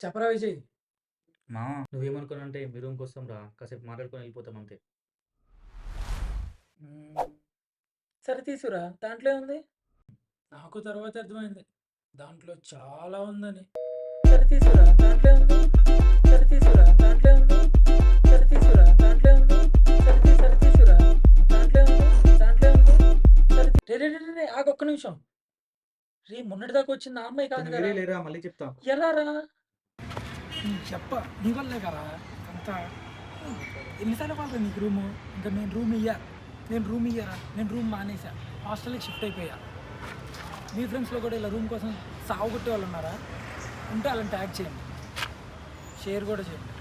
చెప్పరా విజయ్. మామ నువ్వేమనుకున్నానంటే మీ రూమ్కి వస్తాం రా, కాసేపు మాట్లాడుకొని వెళ్ళిపోతాం అంతే. హ్మ్. సరే తీసుకురా. దాంట్లో ఏముంది? నాకు తర్వాత అర్థమైంది. దాంట్లో చాలా ఉందని. సరే తీసుకురా. దాంట్లో ఏముంది? సరే తీసుకురా. దాంట్లో ఏముంది? సరే తీసుకురా. దాంట్లో ఏముంది? సరే తీసుకురా. దాంట్లో ఏముంది? దాంట్లో ఏముంది? రే ఆగు ఒక్క నిమిషం. మొన్నటిదాకా వచ్చింది ఆ అమ్మాయి కాదు కొన్ని కదా! వేరే లేరా, మళ్ళీ చెప్తా. ఎలా రా? నీ వల్లే కదా అంతా. ఎన్నిసార్లు వాళ్ళ నీకు రూము? ఇంకా నేను రూమ్ ఇయ్యరా, నేను రూమ్ మానేసా, హాస్టల్కి షిఫ్ట్ అయిపోయా. మీ ఫ్రెండ్స్లో కూడా ఇలా రూమ్ కోసం సాగు కొట్టే వాళ్ళు ఉన్నారా? ఉంటే వాళ్ళని ట్యాగ్ చేయండి, షేర్ కూడా చేయండి.